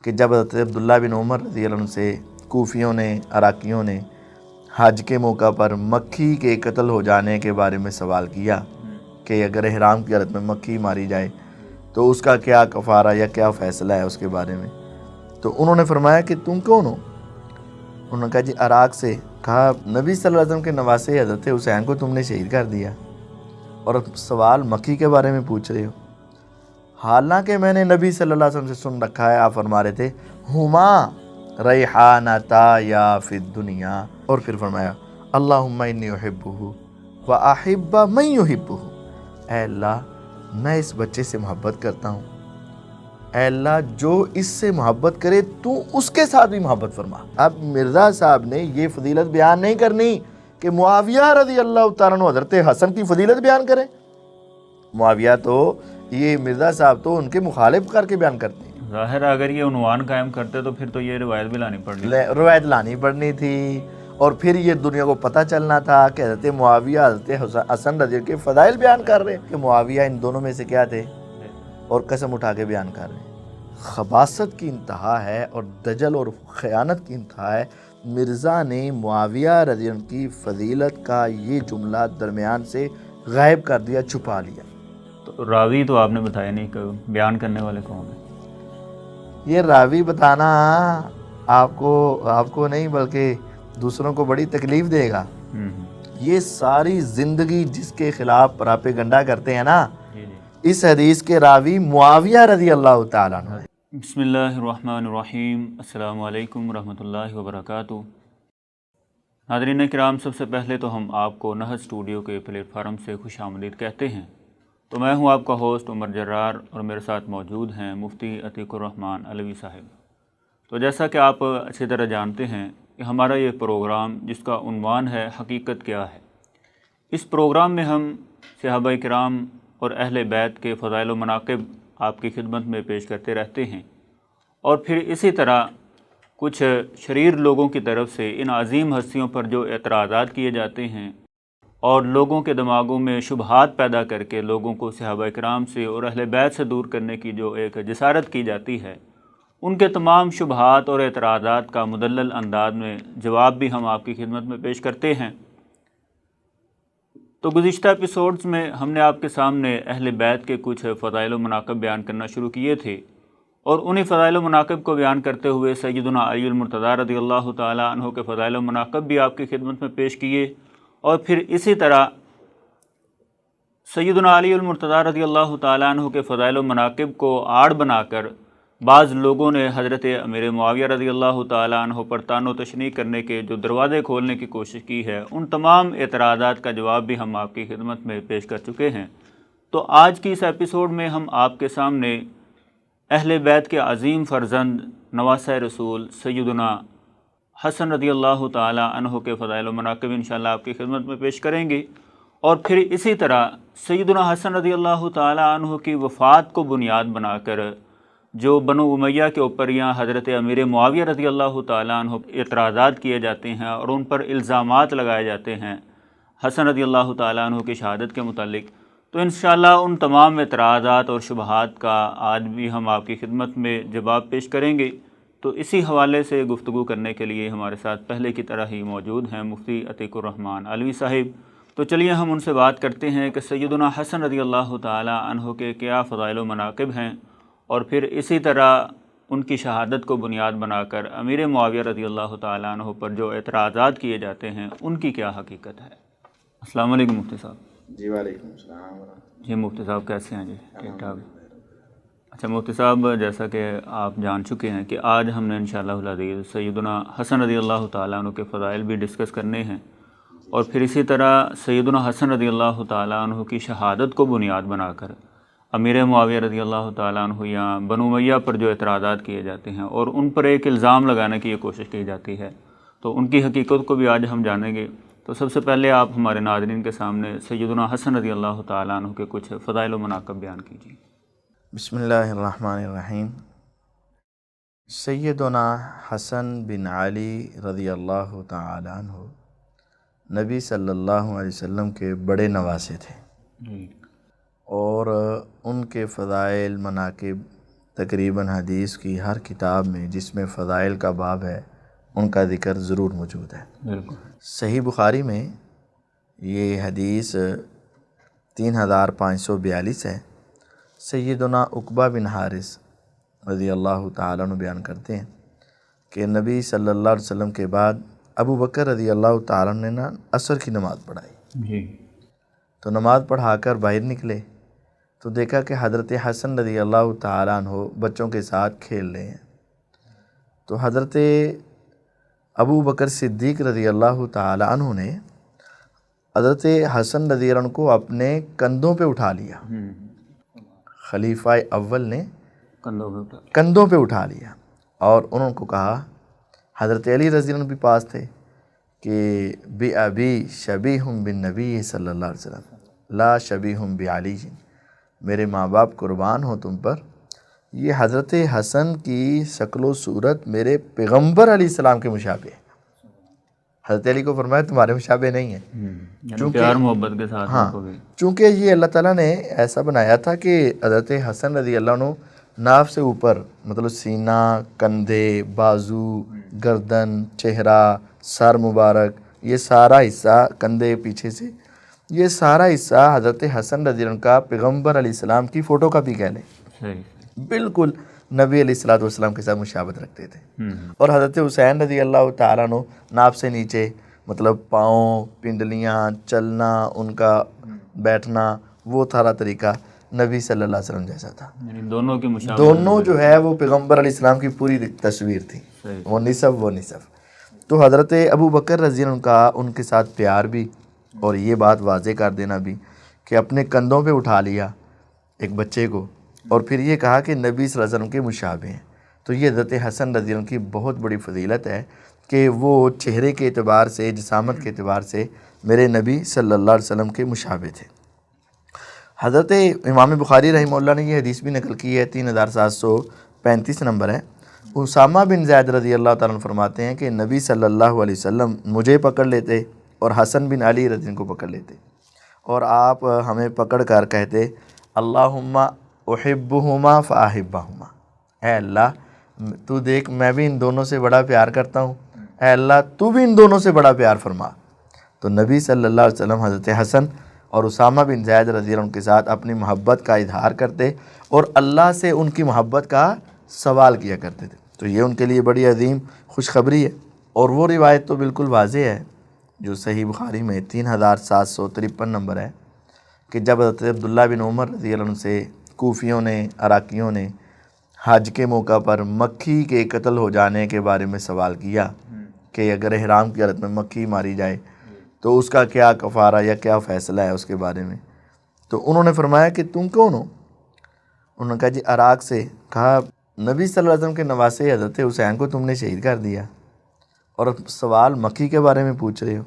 کہ جب حضرت عبداللہ بن عمر رضی اللہ عنہ سے کوفیوں نے، عراقیوں نے حج کے موقع پر مکھی کے قتل ہو جانے کے بارے میں سوال کیا کہ اگر احرام کی حالت میں مکھی ماری جائے تو اس کا کیا کفارہ یا کیا فیصلہ ہے اس کے بارے میں، تو انہوں نے فرمایا کہ تم کون ہو؟ انہوں نے کہا جی عراق سے۔ کہا نبی صلی اللہ علیہ وسلم کے نواسے حضرت حسین کو تم نے شہید کر دیا اور سوال مکھی کے بارے میں پوچھ رہے ہو، حالانکہ میں نے نبی صلی اللہ علیہ وسلم سے سن رکھا ہے، آپ فرما رہے تھے ہما ریحانتا یا فی الدنیا، اور پھر فرمایا اللہم انی احبہ و احب من یحبہ، اے اللہ میں اس بچے سے محبت کرتا ہوں، اے اللہ جو اس سے محبت کرے تو اس کے ساتھ بھی محبت فرما۔ اب مرزا صاحب نے یہ فضیلت بیان نہیں کرنی کہ معاویہ رضی اللہ تعالیٰ عنہ حضرت حسن کی فضیلت بیان کریں، معاویہ تو یہ مرزا صاحب تو ان کے مخالف کر کے بیان کرتے ہیں۔ ظاہر ہے اگر یہ عنوان قائم کرتے تو پھر تو یہ روایت بھی لانی پڑنی، روایت لانی پڑنی تھی، اور پھر یہ دنیا کو پتہ چلنا تھا کہ حضرت معاویہ حضرت حسن رضی اللہ کے فضائل بیان کر رہے ہیں کہ معاویہ ان دونوں میں سے کیا تھے، اور قسم اٹھا کے بیان کر رہے ہیں۔ خباثت کی انتہا ہے اور دجل اور خیانت کی انتہا ہے۔ مرزا نے معاویہ رضی اللہ عنہ کی فضیلت کا یہ جملہ درمیان سے غائب کر دیا، چھپا لیا۔ تو راوی تو آپ نے بتایا نہیں کہ بیان کرنے والے کون ہیں؟ یہ راوی بتانا آپ کو نہیں بلکہ دوسروں کو بڑی تکلیف دے گا۔ یہ ساری زندگی جس کے خلاف پراپیگنڈا کرتے ہیں نا، اس حدیث کے راوی معاویہ رضی اللہ تعالیٰ عنہ۔ بسم اللہ الرحمن الرحیم، السلام علیکم ورحمۃ اللہ وبرکاتہ۔ ناظرین کرام، سب سے پہلے تو ہم آپ کو نہج اسٹوڈیو کے پلیٹ فارم سے خوش آمدید کہتے ہیں۔ تو میں ہوں آپ کا ہوسٹ عمر جرار، اور میرے ساتھ موجود ہیں مفتی عتیق الرحمن علوی صاحب۔ تو جیسا کہ آپ اچھی طرح جانتے ہیں کہ ہمارا یہ پروگرام جس کا عنوان ہے حقیقت کیا ہے، اس پروگرام میں ہم صحابہ کرام اور اہل بیت کے فضائل و مناقب آپ کی خدمت میں پیش کرتے رہتے ہیں، اور پھر اسی طرح کچھ شریر لوگوں کی طرف سے ان عظیم ہستیوں پر جو اعتراضات کیے جاتے ہیں اور لوگوں کے دماغوں میں شبہات پیدا کر کے لوگوں کو صحابہ کرام سے اور اہل بیت سے دور کرنے کی جو ایک جسارت کی جاتی ہے، ان کے تمام شبہات اور اعتراضات کا مدلل انداز میں جواب بھی ہم آپ کی خدمت میں پیش کرتے ہیں۔ تو گزشتہ ایپیسوڈز میں ہم نے آپ کے سامنے اہل بیت کے کچھ فضائل و مناقب بیان کرنا شروع کیے تھے، اور انہی فضائل و مناقب کو بیان کرتے ہوئے سیدنا علی المرتضیٰ رضی اللہ تعالیٰ عنہ کے فضائل و مناقب بھی آپ کی خدمت میں پیش کیے، اور پھر اسی طرح سیدنا علی المرتضیٰ رضی اللہ تعالیٰ عنہ کے فضائل و مناقب کو آڑ بنا کر بعض لوگوں نے حضرت امیر معاویہ رضی اللہ تعالیٰ عنہ پر طعن و تشنیع کرنے کے جو دروازے کھولنے کی کوشش کی ہے، ان تمام اعتراضات کا جواب بھی ہم آپ کی خدمت میں پیش کر چکے ہیں۔ تو آج کی اس ایپیسوڈ میں ہم آپ کے سامنے اہل بیت کے عظیم فرزند نواسۂ رسول سیدنا حسن رضی اللہ تعالیٰ عنہ کے فضائل و مناقب انشاءاللہ آپ کی خدمت میں پیش کریں گے، اور پھر اسی طرح سیدنا حسن رضی اللہ تعالیٰ عنہ کی وفات کو بنیاد بنا کر جو بنو امیہ کے اوپر یا حضرت امیر معاویہ رضی اللہ تعالیٰ عنہ اعتراضات کیے جاتے ہیں اور ان پر الزامات لگائے جاتے ہیں حسن رضی اللہ تعالیٰ عنہ کی شہادت کے متعلق، تو انشاءاللہ ان تمام اعتراضات اور شبہات کا آج بھی ہم آپ کی خدمت میں جواب پیش کریں گے۔ تو اسی حوالے سے گفتگو کرنے کے لیے ہمارے ساتھ پہلے کی طرح ہی موجود ہیں مفتی عتیق الرحمن علوی صاحب۔ تو چلیے ہم ان سے بات کرتے ہیں کہ سیدنا حسن رضی اللہ تعالیٰ عنہ کے کیا فضائل و مناقب ہیں، اور پھر اسی طرح ان کی شہادت کو بنیاد بنا کر امیر معاویہ رضی اللہ تعالیٰ عنہ پر جو اعتراضات کیے جاتے ہیں ان کی کیا حقیقت ہے۔ السلام علیکم مفتی صاحب۔ جی وعلیکم السلام ورحمۃ۔ جی مفتی صاحب کیسے ہیں؟ جی ٹھیک ٹھاک۔ اچھا مفتی صاحب، جیسا کہ آپ جان چکے ہیں کہ آج ہم نے انشاءاللہ العزیز سیدنا حسن رضی اللہ تعالیٰ عنہ کے فضائل بھی ڈسکس کرنے ہیں، اور پھر اسی طرح سیدنا حسن رضی اللہ تعالیٰ عنہ کی شہادت کو بنیاد بنا کر امیر معاویہ رضی اللہ تعالیٰ عنہ یا بنو امیہ پر جو اعتراضات کیے جاتے ہیں اور ان پر ایک الزام لگانے کی یہ کوشش کی جاتی ہے، تو ان کی حقیقت کو بھی آج ہم جانیں گے۔ تو سب سے پہلے آپ ہمارے ناظرین کے سامنے سیدنا حسن رضی اللہ تعالیٰ عنہ کے کچھ فضائل و مناقب بیان کیجیے۔ بسم اللہ الرحمن الرحیم۔ سیدنا حسن بن علی رضی اللہ تعالیٰ عنہ نبی صلی اللہ علیہ وسلم کے بڑے نواسے تھے، اور ان کے فضائل مناقب تقریباً حدیث کی ہر کتاب میں جس میں فضائل کا باب ہے ان کا ذکر ضرور موجود ہے۔ بالکل صحیح بخاری میں یہ حدیث 3542 ہے۔ سیدنا عقبہ بن حارث رضی اللہ تعالیٰ عنہ بیان کرتے ہیں کہ نبی صلی اللہ علیہ وسلم کے بعد ابو بکر رضی اللہ تعالیٰ عنہ نے عصر کی نماز پڑھائی، جی تو نماز پڑھا کر باہر نکلے تو دیکھا کہ حضرت حسن رضی اللہ تعالیٰ عنہ بچوں کے ساتھ کھیل رہے ہیں، تو حضرت ابو بکر صدیق رضی اللہ تعالیٰ عنہ نے حضرت حسن رضی اللہ عنہ کو اپنے کندھوں پہ اٹھا لیا۔ خلیفہ اول نے کندھوں پہ اٹھا لیا اور انہوں کو کہا، حضرت علی رضی اللہ عنہ بھی پاس تھے، کہ بی ابی شبیہ بالنبی صلی اللہ علیہ وسلم لا شبیہ بعلی، میرے ماں باپ قربان ہوں تم پر، یہ حضرت حسن کی شکل و صورت میرے پیغمبر علیہ السلام کے مشابہ ہے۔ حضرت علی کو فرمایا تمہارے مشابہ نہیں ہے، چونکہ پیار محبت کے ساتھ ہاں چونکہ یہ اللہ تعالیٰ نے ایسا بنایا تھا کہ حضرت حسن رضی اللہ عنہ ناف سے اوپر مطلب سینہ، کندھے، بازو، گردن، چہرہ، سر مبارک، یہ سارا حصہ، کندھے پیچھے سے، یہ سارا حصہ حضرت حسن رضی اللہ عنہ کا پیغمبر علیہ السلام کی فوٹو کاپی کہہ لیں، بالکل نبی علیہ السلام کے ساتھ مشابہت رکھتے تھے۔ اور حضرت حسین رضی اللہ تعالیٰ عنہ ناف سے نیچے مطلب پاؤں، پنڈلیاں، چلنا، ان کا بیٹھنا، وہ سارا طریقہ نبی صلی اللہ علیہ وسلم جیسا تھا، یعنی دونوں کی مشابہت، دونوں جو ہے وہ پیغمبر علیہ السلام کی پوری تصویر تھی، وہ نسب۔ تو حضرت ابو بکر رضی اللہ عنہ کا ان کے ساتھ پیار بھی، اور یہ بات واضح کر دینا بھی کہ اپنے کندھوں پہ اٹھا لیا ایک بچے کو، اور پھر یہ کہا کہ نبی صلی اللہ علیہ وسلم کے مشابہ ہیں، تو یہ حضرت حسن رضی اللہ عنہ کی بہت بڑی فضیلت ہے کہ وہ چہرے کے اعتبار سے، جسامت کے اعتبار سے میرے نبی صلی اللہ علیہ وسلم کے مشابہ تھے۔ حضرت امام بخاری رحمہ اللہ نے یہ حدیث بھی نقل کی ہے، 3735 نمبر ہے۔ اسامہ بن زید رضی اللہ تعالیٰ عنہ فرماتے ہیں کہ نبی صلی اللہ علیہ وسلم مجھے پکڑ لیتے اور حسن بن علی رضی اللہ عنہ کو پکڑ لیتے، اور آپ ہمیں پکڑ کر کہتے اللہم احبہما فاحبہما، اے اللہ تو دیکھ میں بھی ان دونوں سے بڑا پیار کرتا ہوں، اے اللہ تو بھی ان دونوں سے بڑا پیار فرما۔ تو نبی صلی اللہ علیہ وسلم حضرت حسن اور اسامہ بن زید رضی اللہ عنہ کے ساتھ اپنی محبت کا اظہار کرتے اور اللہ سے ان کی محبت کا سوال کیا کرتے تھے، تو یہ ان کے لیے بڑی عظیم خوشخبری ہے۔ اور وہ روایت تو بالکل واضح ہے جو صحیح بخاری میں 3753 نمبر ہے کہ جب حضرت عبداللہ بن عمر رضی اللہ عنہ سے کوفیوں نے، عراقیوں نے حج کے موقع پر مکھی کے قتل ہو جانے کے بارے میں سوال کیا کہ اگر احرام کی حالت میں مکھی ماری جائے تو اس کا کیا کفارہ یا کیا فیصلہ ہے اس کے بارے میں، تو انہوں نے فرمایا کہ تم کون ہو؟ انہوں نے کہا جی عراق سے۔ کہا نبی صلی اللہ علیہ وسلم کے نواسے حضرت حسین کو تم نے شہید کر دیا اور سوال مکھی کے بارے میں پوچھ رہے ہو؟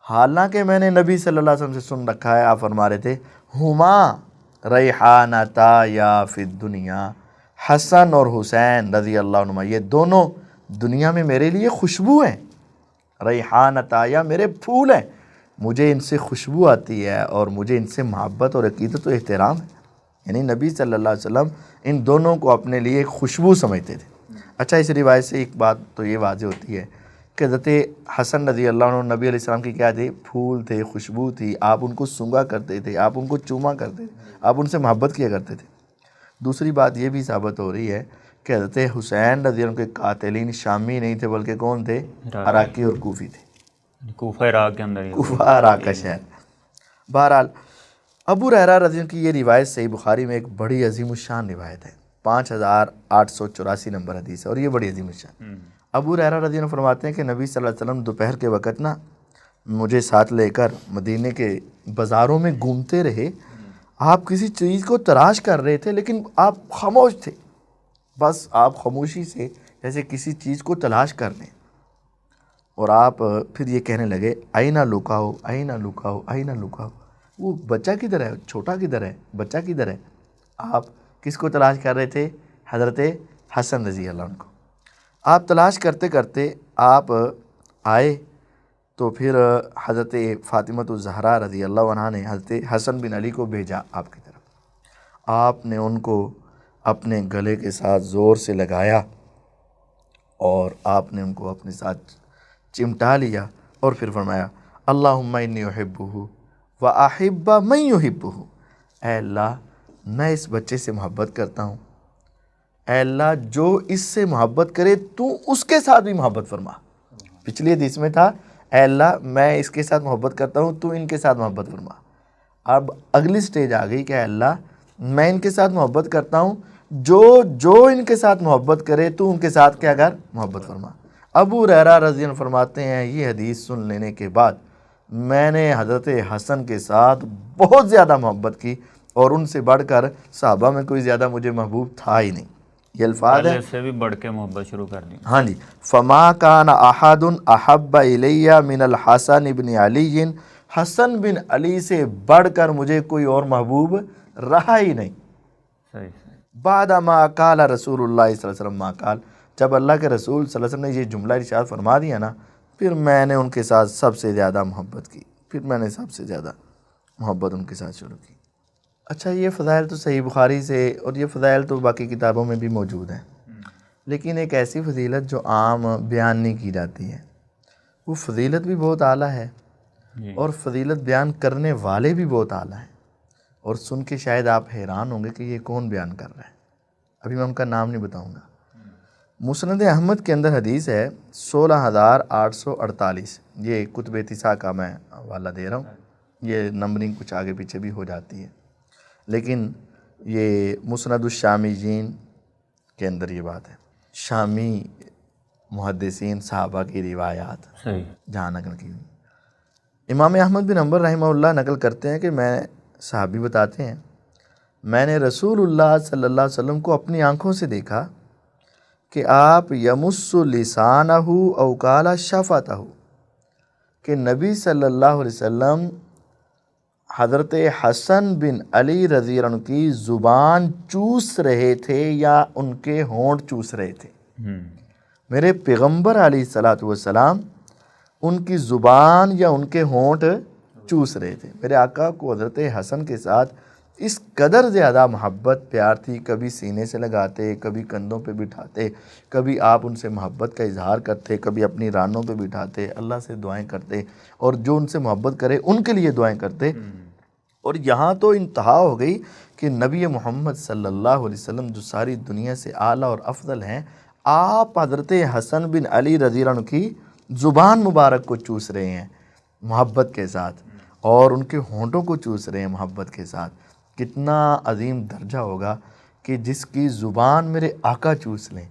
حالانکہ میں نے نبی صلی اللہ علیہ وسلم سے سن رکھا ہے، آپ فرما رہے تھے ہما ریحانتا یا فی الدنیا، حسن اور حسین رضی اللہ عنہما یہ دونوں دنیا میں میرے لیے خوشبو ہیں، ریحانتا یا میرے پھول ہیں، مجھے ان سے خوشبو آتی ہے اور مجھے ان سے محبت اور عقیدت و احترام ہے۔ یعنی نبی صلی اللہ علیہ وسلم ان دونوں کو اپنے لیے ایک خوشبو سمجھتے تھے۔ اچھا، اس روایت سے ایک بات تو یہ واضح ہوتی ہے کہ حضرت حسن رضی اللہ عنہ نبی علیہ السلام کی کیا تھے؟ پھول تھے، خوشبو تھی، آپ ان کو سونگا کرتے تھے، آپ ان کو چوما کرتے تھے، آپ ان سے محبت کیا کرتے تھے۔ دوسری بات یہ بھی ثابت ہو رہی ہے کہ حضرت حسین رضی اللہ عنہ کے قاتلین شامی نہیں تھے بلکہ کون تھے؟ عراقی اور کوفی تھے، کوفہ عراق کے اندر، کوفہ عراق کا شہر۔ بہرحال ابو ہریرہ رضی اللہ عنہ کی یہ روایت صحیح بخاری میں ایک بڑی عظیم الشان روایت ہے، 5884 نمبر حدیث ہے، اور یہ بڑی عظیم الشان۔ ابو ہریرہ رضی اللہ عنہ فرماتے ہیں کہ نبی صلی اللہ علیہ وسلم دوپہر کے وقت نا مجھے ساتھ لے کر مدینے کے بازاروں میں گھومتے رہے، آپ کسی چیز کو تلاش کر رہے تھے لیکن آپ خاموش تھے، بس آپ خاموشی سے جیسے کسی چیز کو تلاش کر رہے ہیں، اور آپ پھر یہ کہنے لگے آئینہ لکاؤ، آئینہ لکاؤ، آئینہ لکاؤ، وہ بچہ کدھر ہے، چھوٹا کدھر ہے، بچہ کدھر ہے؟ آپ کس کو تلاش کر رہے تھے؟ حضرت حسن رضی اللہ عنہ کو۔ آپ تلاش کرتے کرتے آپ آئے تو پھر حضرت فاطمۃ الزہرا رضی اللہ عنہا نے حضرت حسن بن علی کو بھیجا آپ کی طرف، آپ نے ان کو اپنے گلے کے ساتھ زور سے لگایا اور آپ نے ان کو اپنے ساتھ چمٹا لیا اور پھر فرمایا اللہم انی احبہ و احب من یحبہ، اے اللہ میں اس بچے سے محبت کرتا ہوں، اے اللہ جو اس سے محبت کرے تو اس کے ساتھ بھی محبت فرما۔ پچھلی حدیث میں تھا اے اللہ میں اس کے ساتھ محبت کرتا ہوں تو ان کے ساتھ محبت فرما، اب اگلی سٹیج آ گئی کہ اے اللہ میں ان کے ساتھ محبت کرتا ہوں، جو ان کے ساتھ محبت کرے تو ان کے ساتھ کیا کر محبت فرما۔ ابو ہریرہ رضی اللہ عنہ فرماتے ہیں یہ حدیث سن لینے کے بعد میں نے حضرت حسن کے ساتھ بہت زیادہ محبت کی اور ان سے بڑھ کر صحابہ میں کوئی زیادہ مجھے محبوب تھا ہی نہیں۔ یہ الفاظ ہیں، پہلے سے بھی بڑھ کے محبت شروع کر دی۔ ہاں جی، فما کان احد احب الی من الحسن بن علی، حسن بن علی سے بڑھ کر مجھے کوئی اور محبوب رہا ہی نہیں۔ صحیح۔ بعد ما قال رسول اللہ صلی اللہ علیہ وسلم ما قال، جب اللہ کے رسول صلی اللہ علیہ وسلم نے یہ جملہ ارشاد فرما دیا نا، پھر میں نے ان کے ساتھ سب سے زیادہ محبت کی، پھر میں نے سب سے زیادہ محبت ان کے ساتھ شروع کی۔ اچھا یہ فضائل تو صحیح بخاری سے اور یہ فضائل تو باقی کتابوں میں بھی موجود ہیں، لیکن ایک ایسی فضیلت جو عام بیان نہیں کی جاتی ہے، وہ فضیلت بھی بہت اعلیٰ ہے اور فضیلت بیان کرنے والے بھی بہت اعلیٰ ہیں، اور سن کے شاید آپ حیران ہوں گے کہ یہ کون بیان کر رہا ہے۔ ابھی میں ان کا نام نہیں بتاؤں گا۔ مسند احمد کے اندر حدیث ہے 16,848، یہ کتب اتساع کا میں حوالہ دے رہا ہوں، یہ نمبرنگ کچھ آگے پیچھے بھی ہو جاتی ہے، لیکن یہ مسند الشامیین کے اندر یہ بات ہے، شامی محدثین صحابہ کی روایات صحیح جہاں نقل کی ہوئی۔ امام احمد بن حنبل رحمہ اللہ نقل کرتے ہیں کہ میں صحابی بتاتے ہیں میں نے رسول اللہ صلی اللہ علیہ وسلم کو اپنی آنکھوں سے دیکھا کہ آپ یمس لسانہ او قال شفتہ، کہ نبی صلی اللہ علیہ وسلم حضرت حسن بن علی رضی اللہ عنہ کی زبان چوس رہے تھے یا ان کے ہونٹ چوس رہے تھے۔ میرے پیغمبر علیہ الصلوۃ والسلام ان کی زبان یا ان کے ہونٹ چوس رہے تھے۔ میرے آقا کو حضرت حسن کے ساتھ اس قدر زیادہ محبت پیار تھی، کبھی سینے سے لگاتے، کبھی کندھوں پہ بٹھاتے، کبھی آپ ان سے محبت کا اظہار کرتے، کبھی اپنی رانوں پہ بٹھاتے، اللہ سے دعائیں کرتے اور جو ان سے محبت کرے ان کے لیے دعائیں کرتے۔ اور یہاں تو انتہا ہو گئی کہ نبی محمد صلی اللہ علیہ وسلم جو ساری دنیا سے اعلیٰ اور افضل ہیں، آپ حضرت حسن بن علی رضی اللہ عنہ کی زبان مبارک کو چوس رہے ہیں محبت کے ساتھ، اور ان کے ہونٹوں کو چوس رہے ہیں محبت کے ساتھ۔ کتنا عظیم درجہ ہوگا کہ جس کی زبان میرے آقا چوس لیں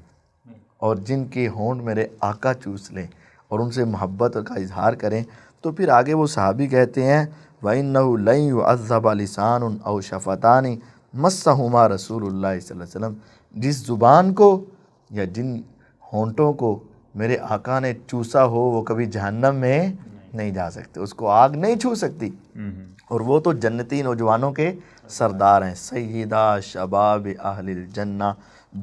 اور جن کے ہونٹ میرے آقا چوس لیں اور ان سے محبت کا اظہار کریں، تو پھر آگے وہ صحابی کہتے ہیں وَإِنَّهُ لَن يُعَذَّبَ لِسَانٌ أَوْ شَفَتَانِ مَسَّهُمَا رسول اللہ صلی اللہ علیہ وسلم، جس زبان کو یا جن ہونٹوں کو میرے آقا نے چوسا ہو وہ کبھی جہنم میں نہیں جا سکتے، اس کو آگ نہیں چھو سکتی، اور وہ تو جنتی نوجوانوں کے سردار ہیں، سیدہ شباب اہل الجنہ،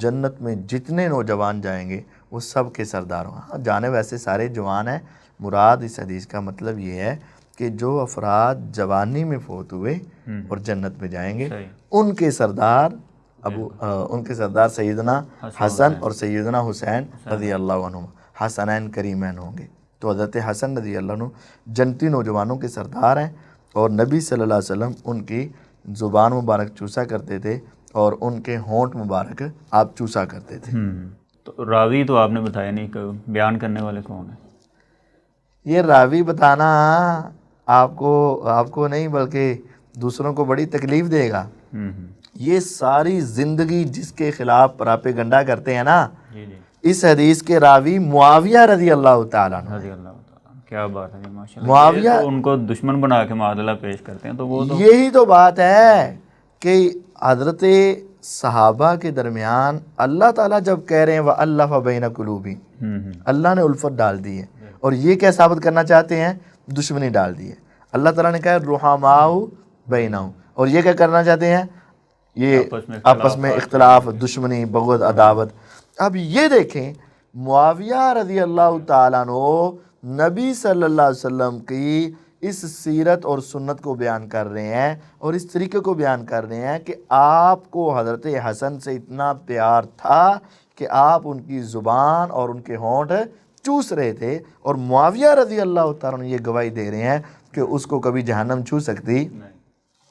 جنت میں جتنے نوجوان جائیں گے وہ سب کے سردار ہوں۔ ہاں جانے ویسے سارے جوان ہیں، مراد اس حدیث کا مطلب یہ ہے کہ جو افراد جوانی میں فوت ہوئے اور جنت میں جائیں گے ان کے سردار ان کے سردار سیدنا حسن اور سیدنا حسین رضی اللہ عنہ، حسنین کریمین ہوں گے۔ تو حضرت حسن رضی اللہ عنہ جنتی نوجوانوں کے سردار ہیں، اور نبی صلی اللہ علیہ وسلم ان کی زبان مبارک چوسا کرتے تھے اور ان کے ہونٹ مبارک آپ چوسا کرتے تھے۔ تو راوی تو آپ نے بتایا نہیں کہ بیان کرنے والے کون ہیں؟ یہ راوی بتانا آپ کو نہیں بلکہ دوسروں کو بڑی تکلیف دے گا۔ یہ ساری زندگی جس کے خلاف پراپیگنڈا کرتے ہیں نا، اس حدیث کے راوی معاویہ رضی اللہ تعالیٰ عنہ، رضی اللہ تعالیٰ، کیا بات ہے ماشاءاللہ۔ معاویہ ان کو دشمن بنا کے معادلہ پیش کرتے ہیں، تو وہ تو یہی تو بات ہے کہ حضرت صحابہ کے درمیان اللہ تعالیٰ جب کہہ رہے ہیں وَأَلَّفَ بَيْنَ قُلُوبِهِمْ، اللہ نے الفت ڈال دی ہے، اور یہ کیا ثابت کرنا چاہتے ہیں؟ دشمنی ڈال دی ہے۔ اللہ تعالیٰ نے کہا رُحَمَاءُ بَيْنَهُمْ، اور یہ کیا کرنا چاہتے ہیں؟ یہ آپس میں اختلاف، دشمنی، بغض، عداوت۔ اب یہ دیکھیں معاویہ رضی اللہ تعالیٰ عنہ نبی صلی اللہ علیہ وسلم کی اس سیرت اور سنت کو بیان کر رہے ہیں اور اس طریقے کو بیان کر رہے ہیں کہ آپ کو حضرت حسن سے اتنا پیار تھا کہ آپ ان کی زبان اور ان کے ہونٹ چوس رہے تھے، اور معاویہ رضی اللہ تعالیٰ عنہ یہ گواہی دے رہے ہیں کہ اس کو کبھی جہنم چھو سکتی۔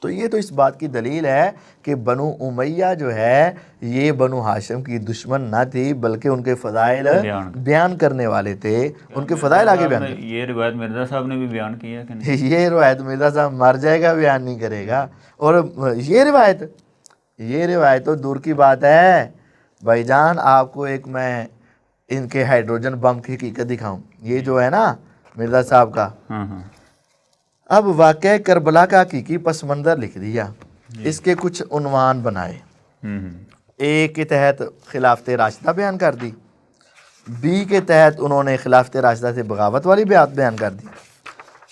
تو یہ تو اس بات کی دلیل ہے کہ بنو امیہ جو ہے یہ بنو ہاشم کی دشمن نہ تھی، بلکہ ان کے فضائل بیان کرنے والے تھے، ان کے فضائل آگے بیان کرتے۔ یہ روایت مرزا صاحب نے بھی بیان کی ہے کہ نہیں؟ یہ روایت مرزا صاحب مر جائے گا بیان نہیں کرے گا، اور یہ روایت تو دور کی بات ہے بھائی جان۔ آپ کو ایک میں ان کے ہائیڈروجن بم کی حقیقت دکھاؤں، یہ جو ہے نا مرزا صاحب کا، اب واقعہ کربلا کا حقیقی پس منظر لکھ دیا، اس کے کچھ عنوان بنائے، اے کے تحت خلافت راشدہ بیان کر دی، بی کے تحت انہوں نے خلافت راشدہ سے بغاوت والی بات بیان کر دی،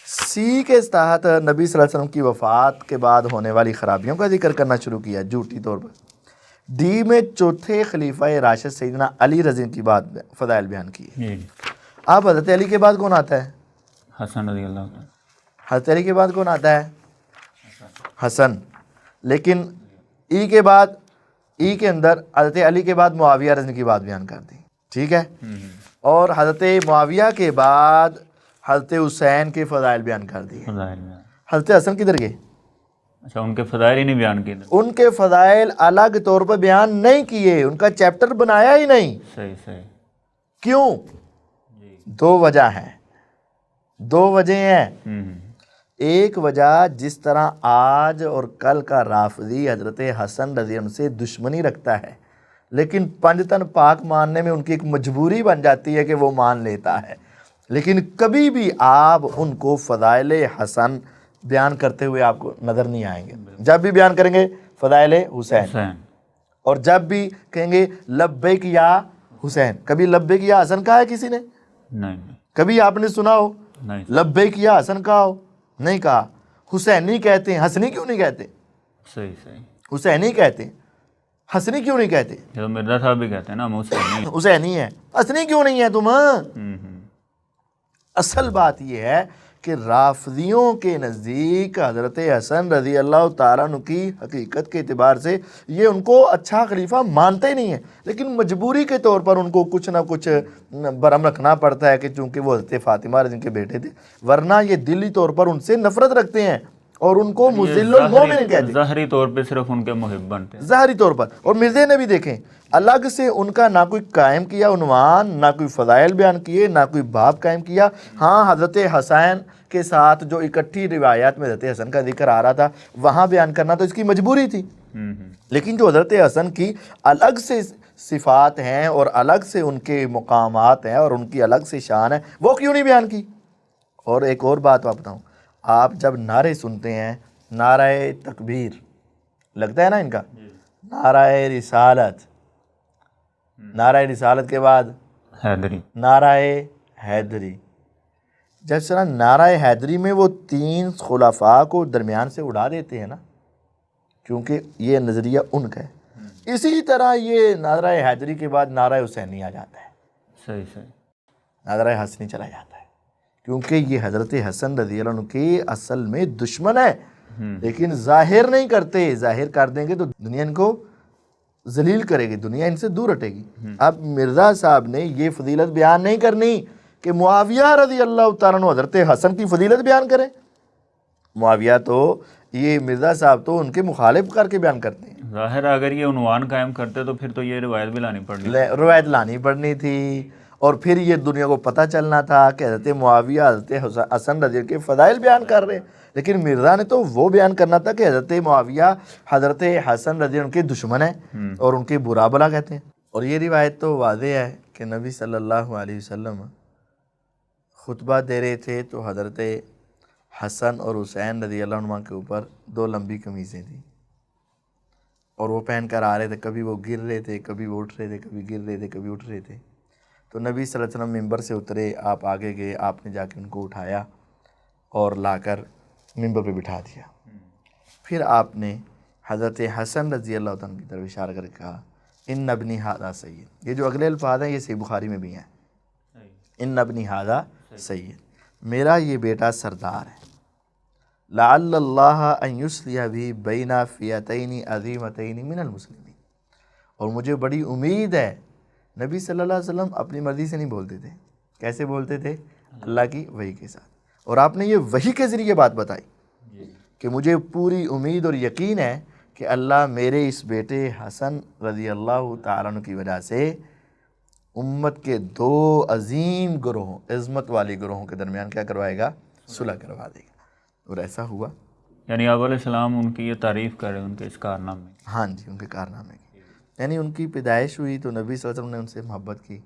سی کے تحت نبی صلی اللہ علیہ وسلم کی وفات کے بعد ہونے والی خرابیوں کا ذکر کرنا شروع کیا جھوٹی طور پر، ڈی میں چوتھے خلیفہ راشد سیدنا علی رضی اللہ عنہ کی بات فضائل بیان کی۔ اب حضرت علی کے بعد کون آتا ہے؟ حسن رضی اللہ عنہ۔ حضرت علی کے بعد کون آتا ہے؟ حسن۔ لیکن ای کے بعد، ای کے اندر حضرت علی کے بعد معاویہ رضی اللہ عنہ کی بات بیان کر دی، ٹھیک ہے، اور حضرت معاویہ کے بعد حضرت حسین کے فضائل بیان کر دیے۔ حضرت حسن کدھر گئے؟ اچھا، ان کے فضائل ہی نہیں بیان کیے؟ ان کے فضائل الگ طور پر بیان نہیں کیے، ان کا چیپٹر بنایا ہی نہیں۔ صحیح۔ کیوں؟ دو وجہ ہیں، دو وجہ ہیں۔ ایک وجہ، جس طرح آج اور کل کا رافضی حضرت حسن رضی اللہ عنہ سے دشمنی رکھتا ہے، لیکن پنجتن پاک ماننے میں ان کی ایک مجبوری بن جاتی ہے کہ وہ مان لیتا ہے، لیکن کبھی بھی آپ ان کو فضائل حسن بیان کرتے ہوئے آپ کو نظر نہیں آئیں گے۔ جب بھی بیان کریں گے فضائل حسین، اور جب بھی کہیں گے لبیک یا حسین، کبھی لبیک یا حسن کہا ہے کسی نے؟ نہیں۔ کبھی آپ نے سنا ہو لبیک یا حسن کہا ہو؟ نہیں کہا۔ حسینی کہتے ہیں، حسنی کیوں نہیں کہتے؟ صحیح۔ حسینی کہتے ہیں، حسنی کیوں نہیں کہتے؟ جو مرزا صاحب بھی کہتے ہیں نا، حسینی ہے، حسنی کیوں نہیں ہے تم؟ اصل بات یہ ہے کہ رافضیوں کے نزدیک حضرت حسن رضی اللہ تعالیٰ عنہ کی حقیقت کے اعتبار سے یہ ان کو اچھا خلیفہ مانتے ہی نہیں ہیں، لیکن مجبوری کے طور پر ان کو کچھ نہ کچھ برہم رکھنا پڑتا ہے کہ چونکہ وہ حضرت فاطمہ رضی کے بیٹے تھے، ورنہ یہ دلی طور پر ان سے نفرت رکھتے ہیں اور ان کو مذل المومن کہتے ہیں۔ ظاہری طور پہ صرف ان کے محب بنتے ہیں، ظاہری طور پر۔ اور مرزے نے بھی دیکھیں الگ سے ان کا نہ کوئی قائم کیا عنوان، نہ کوئی فضائل بیان کیے، نہ کوئی باب قائم کیا۔ ہاں، حضرت حسین کے ساتھ جو اکٹھی روایات میں حضرت حسن کا ذکر آ رہا تھا وہاں بیان کرنا تو اس کی مجبوری تھی، لیکن جو حضرت حسن کی الگ سے صفات ہیں اور الگ سے ان کے مقامات ہیں اور ان کی الگ سے شان ہے، وہ کیوں نہیں بیان کی؟ اور ایک اور بات آپ بتاؤں، آپ جب نعرے سنتے ہیں، نعرہ تکبیر لگتا ہے نا ان کا، نعرہ رسالت، نعرہ رسالت کے بعد حیدری، نعرہ حیدری، جس طرح نعرہ حیدری میں وہ تین خلفاء کو درمیان سے اڑا دیتے ہیں نا، کیونکہ یہ نظریہ ان کا ہے، اسی طرح یہ نعرہ حیدری کے بعد نعرہ حسینی آ جاتا ہے، صحیح، نعرہ حسنی چلا جاتا ہے، کیونکہ یہ حضرت حسن رضی اللہ عنہ کے اصل میں دشمن ہے، لیکن ظاہر نہیں کرتے، ظاہر کر دیں گے تو دنیا ان کو ذلیل کرے گی، دنیا ان سے دور ہٹے گی۔ اب مرزا صاحب نے یہ فضیلت بیان نہیں کرنی کہ معاویہ رضی اللہ تعالیٰ عنہ حضرت حسن کی فضیلت بیان کریں، معاویہ تو یہ مرزا صاحب تو ان کے مخالف کر کے بیان کرتے ہیں۔ ظاہر اگر یہ عنوان قائم کرتے تو پھر تو یہ روایت بھی لانی پڑنی، روایت لانی پڑنی تھی، اور پھر یہ دنیا کو پتہ چلنا تھا کہ حضرت معاویہ حضرت حسن رضی اللہ کے فضائل بیان کر رہے ہیں، لیکن مرزا نے تو وہ بیان کرنا تھا کہ حضرت معاویہ حضرت حسن رضی اللہ کے دشمن ہیں اور ان کے برا بلا کہتے ہیں۔ اور یہ روایت تو واضح ہے کہ نبی صلی اللہ علیہ وسلم خطبہ دے رہے تھے تو حضرت حسن اور حسین رضی اللہ عنہ کے اوپر دو لمبی قمیصیں تھیں اور وہ پہن کر آ رہے تھے، کبھی وہ گر رہے تھے، کبھی وہ اٹھ رہے تھے، کبھی گر رہے تھے، کبھی اٹھ رہے تھے، تو نبی صلی اللہ علیہ وسلم ممبر سے اترے، آپ آگے گئے، آپ نے جا کے ان کو اٹھایا اور لا کر ممبر پہ بٹھا دیا، پھر آپ نے حضرت حسن رضی اللہ عنہ کی طرف اشارہ کر کے کہا ان ابنی ھذا سید۔ یہ جو اگلے الفاظ ہیں یہ صحیح بخاری میں بھی ہیں، ان ابنی ھذا سید، میرا یہ بیٹا سردار ہے، لعل اللہ ان یصلح بھی بین فئتین عظیمتین من المسلمین، اور مجھے بڑی امید ہے۔ نبی صلی اللہ علیہ وسلم اپنی مرضی سے نہیں بولتے تھے، کیسے بولتے تھے؟ اللہ کی وحی کے ساتھ، اور آپ نے یہ وحی کے ذریعے بات بتائی کہ مجھے پوری امید اور یقین ہے کہ اللہ میرے اس بیٹے حسن رضی اللہ تعالیٰ عنہ کی وجہ سے امت کے دو عظیم گروہوں، عظمت والی گروہوں کے درمیان کیا کروائے گا؟ صلح کروا دے گا، اور ایسا ہوا۔ یعنی آپ علیہ السلام ان کی یہ تعریف کر رہے ہیں ان کے اس کارنامے کی۔ ہاں جی، ان کے کارنامے کی، یعنی ان کی پیدائش ہوئی تو نبی صلی اللہ علیہ وسلم نے ان سے محبت کی،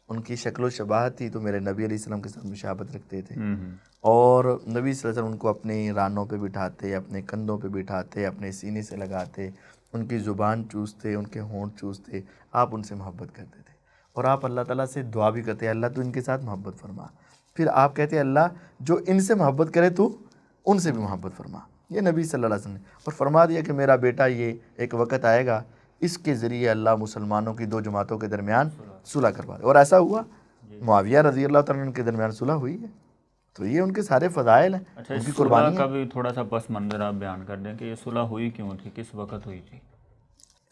ان کی شکل و شباہت تھی تو میرے نبی علیہ السلام کے ساتھ مشابہت رکھتے تھے، اور نبی صلی اللہ علیہ وسلم ان کو اپنی رانوں پہ بٹھاتے، اپنے کندھوں پہ بٹھاتے، اپنے سینے سے لگاتے، ان کی زبان چوستے، ان کے ہونٹ چوستے، آپ ان سے محبت کرتے تھے، اور آپ اللہ تعالیٰ سے دعا بھی کرتے، اللہ تو ان کے ساتھ محبت فرما، پھر آپ کہتے اللہ جو ان سے محبت کرے تو ان سے بھی محبت فرما۔ یہ نبی صلی اللہ علیہ وسلم نے اور فرما دیا کہ میرا بیٹا یہ ایک وقت آئے گا اس کے ذریعے اللہ مسلمانوں کی دو جماعتوں کے درمیان صلح کروا دے، اور ایسا ہوا۔ معاویہ رضی اللہ تعالیٰ عنہ کے درمیان صلح ہوئی ہے، تو یہ ان کے سارے فضائل ہیں، اچھا، ان کی صلح قربانی کا ہے۔ بھی تھوڑا سا پس منظر آپ بیان کر دیں کہ یہ صلح ہوئی کیوں تھی، کس وقت ہوئی تھی؟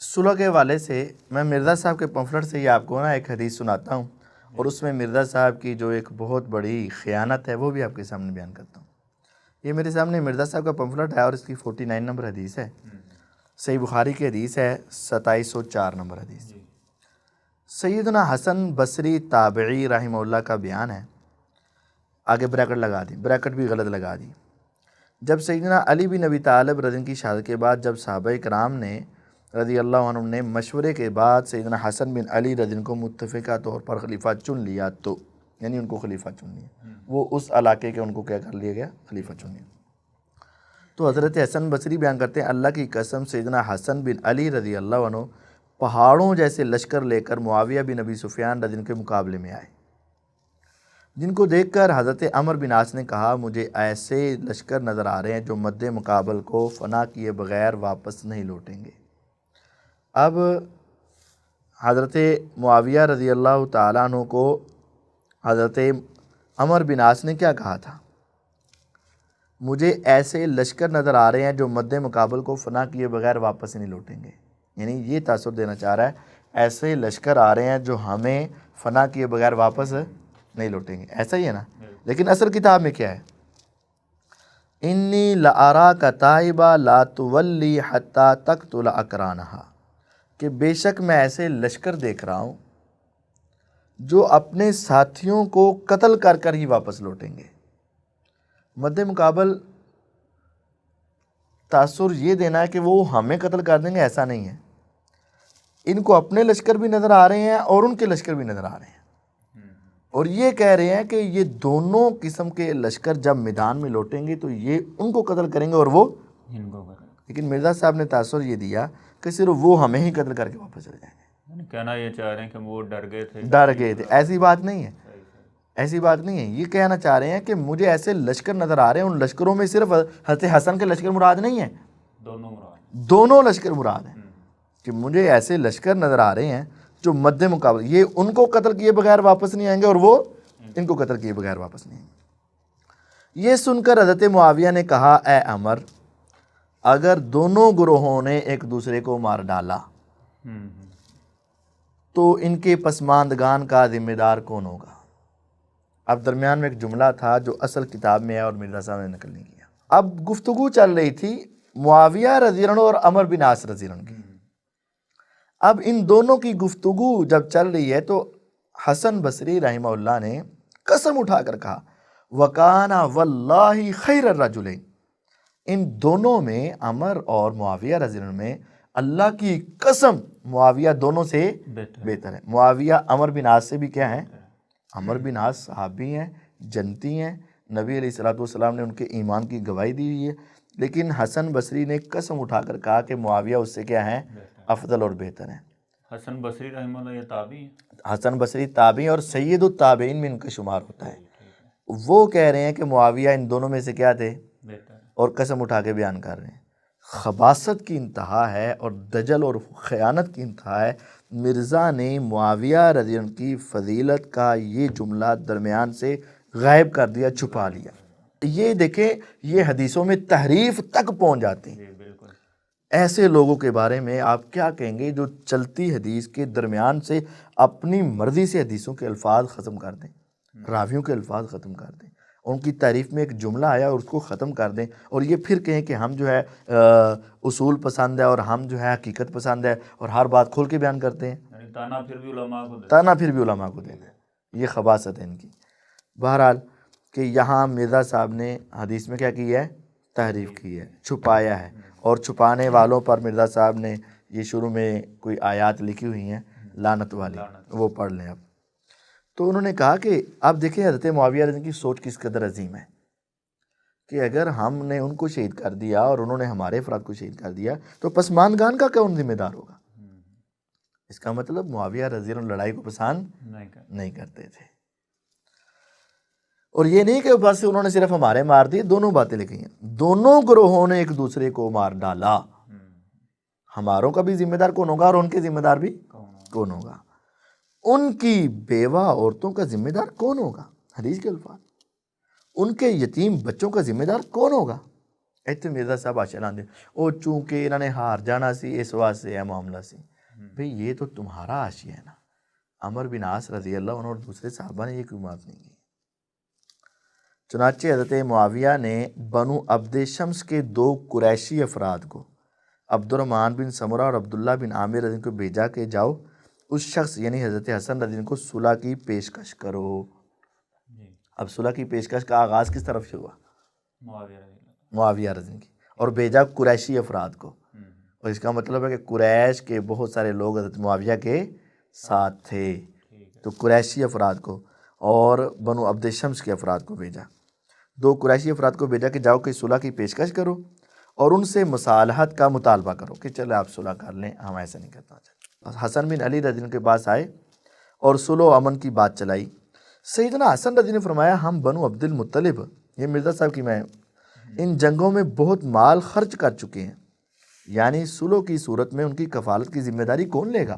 صلح کے حوالے سے میں مرزا صاحب کے پمفلٹ سے یہ آپ کو ایک حدیث سناتا ہوں، اور اس میں مرزا صاحب کی جو ایک بہت بڑی خیانت ہے وہ بھی آپ کے سامنے بیان کرتا ہوں۔ یہ میرے سامنے مرزا صاحب کا پمفلٹ ہے اور اس کی 49 نمبر حدیث ہے، صحیح بخاری کی حدیث ہے، 2704 نمبر حدیث۔ سیدنا حسن بصری تابعی رحمہ اللہ کا بیان ہے، آگے بریکٹ لگا دی، بریکٹ بھی غلط لگا دی۔ جب سیدنا علی بن ابی طالب رضی اللہ عنہ کی شہادت کے بعد جب صحابہ کرام نے رضی اللہ عنہ نے مشورے کے بعد سیدنا حسن بن علی رضی اللہ عنہ کو متفقہ طور پر خلیفہ چن لیا، تو یعنی ان کو خلیفہ چن لیا، وہ اس علاقے کے ان کو کیا کر لیا گیا؟ خلیفہ چن لیا۔ تو حضرت حسن بصری بیان کرتے ہیں اللہ کی قسم سیدنا حسن بن علی رضی اللہ عنہ پہاڑوں جیسے لشکر لے کر معاویہ بن ابی سفیان رضی اللہ عنہ کے مقابلے میں آئے، جن کو دیکھ کر حضرت عمر بن عاص نے کہا مجھے ایسے لشکر نظر آ رہے ہیں جو مد مقابل کو فنا کیے بغیر واپس نہیں لوٹیں گے۔ اب حضرت معاویہ رضی اللہ تعالیٰ عنہ کو حضرت عمر بن عاص نے کیا کہا تھا؟ مجھے ایسے لشکر نظر آ رہے ہیں جو مد مقابل کو فنا کیے بغیر واپس نہیں لوٹیں گے، یعنی یہ تاثر دینا چاہ رہا ہے ایسے لشکر آ رہے ہیں جو ہمیں فنا کیے بغیر واپس نہیں لوٹیں گے، ایسا ہی ہے نا؟ لیکن اصل کتاب میں کیا ہے؟ انی لأراک تائبا لا تولی حتی تقتل اقرانہا، کہ بے شک میں ایسے لشکر دیکھ رہا ہوں جو اپنے ساتھیوں کو قتل کر کر ہی واپس لوٹیں گے۔ مد مقابل تاثر یہ دینا ہے کہ وہ ہمیں قتل کر دیں گے، ایسا نہیں ہے، ان کو اپنے لشکر بھی نظر آ رہے ہیں اور ان کے لشکر بھی نظر آ رہے ہیں، اور یہ کہہ رہے ہیں کہ یہ دونوں قسم کے لشکر جب میدان میں لوٹیں گے تو یہ ان کو قتل کریں گے اور وہ ان کو قتل۔ لیکن مرزا صاحب نے تاثر یہ دیا کہ صرف وہ ہمیں ہی قتل کر کے واپس چلے جائیں گے۔ یعنی کہنا یہ چاہ رہے ہیں کہ وہ ڈر گئے تھے، ڈر گئے تھے، ایسی بات نہیں ہے، ایسی بات نہیں ہے، یہ کہنا چاہ رہے ہیں کہ مجھے ایسے لشکر نظر آ رہے ہیں، ان لشکروں میں صرف حضرت حسن کے لشکر مراد نہیں ہیں، دونوں مراد، دونوں لشکر مراد ہیں، کہ مجھے ایسے لشکر نظر آ رہے ہیں جو مد مقابل یہ ان کو قتل کیے بغیر واپس نہیں آئیں گے اور وہ ان کو قتل کیے بغیر واپس نہیں آئیں گے۔ یہ سن کر حضرت معاویہ نے کہا اے عمر، اگر دونوں گروہوں نے ایک دوسرے کو مار ڈالا تو ان کے پسماندگان کا ذمہ دار کون ہوگا؟ اب درمیان میں ایک جملہ تھا جو اصل کتاب میں ہے اور مرزا صاحب نے نقل نہیں کیا۔ اب گفتگو چل رہی تھی معاویہ رضی اللہ عنہ اور عمر بن عاص رضی اللہ عنہ کی۔ اب ان دونوں کی گفتگو جب چل رہی ہے تو حسن بصری رحمہ اللہ نے قسم اٹھا کر کہا وَكَانَ وَاللَّهِ خَيْرَ الرَّجُلَيْنِ، ان دونوں میں عمر اور معاویہ رضی اللہ عنہ میں اللہ کی قسم معاویہ دونوں سے بہتر ہے۔ معاویہ عمر بن عاص سے بھی کیا ہے؟ عمر بن عاص صحابی ہیں، جنتی ہیں، نبی علیہ السلام نے ان کے ایمان کی گواہی دی ہوئی ہے، لیکن حسن بصری نے قسم اٹھا کر کہا کہ معاویہ اس سے کیا ہیں؟ افضل اور بہتر ہیں۔ حسن بصری رحمہ اللہ یہ تابعی ہیں؟ حسن بصری تابعی اور سید التابعین میں ان کا شمار ہوتا ہے۔ وہ کہہ رہے ہیں کہ معاویہ ان دونوں میں سے کیا تھے؟ بہتر، اور قسم اٹھا کے بیان کر رہے ہیں۔ خباثت کی انتہا ہے اور دجل اور خیانت کی انتہا ہے۔ مرزا نے معاویہ رضی اللہ عنہ کی فضیلت کا یہ جملہ درمیان سے غائب کر دیا، چھپا لیا۔ یہ دیکھیں یہ حدیثوں میں تحریف تک پہنچ جاتی ہیں۔ جی بالکل، ایسے لوگوں کے بارے میں آپ کیا کہیں گے جو چلتی حدیث کے درمیان سے اپنی مرضی سے حدیثوں کے الفاظ ختم کر دیں، راویوں کے الفاظ ختم کر دیں، ان کی تعریف میں ایک جملہ آیا اور اس کو ختم کر دیں، اور یہ پھر کہیں کہ ہم جو ہے اصول پسند ہے اور ہم جو ہے حقیقت پسند ہے اور ہر بات کھول کے بیان کرتے ہیں، یعنی تانا پھر بھی علماء کو دیتے تانا پھر بھی علماء کو دینا ہے۔ یہ خباثت ہے ان کی۔ بہرحال کہ یہاں مرزا صاحب نے حدیث میں کیا کی ہے؟ تحریف کی ہے، چھپایا ہے، اور چھپانے والوں پر مرزا صاحب نے یہ شروع میں کوئی آیات لکھی ہوئی ہیں لعنت والی، وہ پڑھ لیں اب۔ تو انہوں نے کہا کہ اب دیکھیں حضرت معاویہ رضی اللہ عنہ کی سوچ کس قدر عظیم ہے کہ اگر ہم نے ان کو شہید کر دیا اور انہوں نے ہمارے افراد کو شہید کر دیا تو پسماندگان کا کون ذمہ دار ہوگا؟ اس کا مطلب معاویہ رضی اللہ عنہ لڑائی کو پسند نہیں کرتے تھے، اور یہ نہیں کہ بس انہوں نے صرف ہمارے مار دیے، دونوں باتیں لکھی ہیں، دونوں گروہوں نے ایک دوسرے کو مار ڈالا۔ ہماروں کا بھی ذمہ دار کون ہوگا اور ان کے ذمہ دار بھی کون ہوگا؟ ان کی بیوہ عورتوں کا ذمہ دار کون ہوگا؟ حدیث کے الفاظ، ان کے یتیم بچوں کا ذمہ دار کون ہوگا؟ ایتھے مرزا صاحب آشلان دے او چونکہ انہوں نے ہار جانا سی اس واسطے ہے معاملہ سی۔ بھئی یہ تو تمہارا حاشیہ ہے نا، عمر بن عاص رضی اللہ عنہ اور دوسرے صحابہ نے یہ کوئی معاف نہیں کی۔ چنانچہ حضرت معاویہ نے بنو عبد شمس کے 2 قریشی افراد کو، عبد الرحمن بن سمرہ اور عبداللہ بن عامر رضی اللہ عنہ کو بھیجا کہ جاؤ اس شخص یعنی حضرت حسن رضی اللہ عنہ کو صلح کی پیشکش کرو۔ اب صلح کی پیشکش کا آغاز کس طرف سے ہوا؟ معاویہ رضی اللہ عنہ کی، اور بھیجا قریشی افراد کو، اور اس کا مطلب ہے کہ قریش کے بہت سارے لوگ حضرت معاویہ کے ساتھ تھے، تو قریشی افراد کو اور بنو عبد شمس کے افراد کو بھیجا، 2 قریشی افراد کو بھیجا کہ جاؤ کہ صلح کی پیشکش کرو اور ان سے مصالحت کا مطالبہ کرو کہ چلے آپ صلح کر لیں، ہم ایسا نہیں کرنا چاہتے۔ حسن بن علی رضی اللہ عنہ کے پاس آئے اور صلح و امن کی بات چلائی۔ سیدنا حسن رضی اللہ عنہ نے فرمایا ہم بنو عبد المطلب، یہ مرزا صاحب کی میں ان جنگوں میں بہت مال خرچ کر چکے ہیں، یعنی صلح کی صورت میں ان کی کفالت کی ذمہ داری کون لے گا؟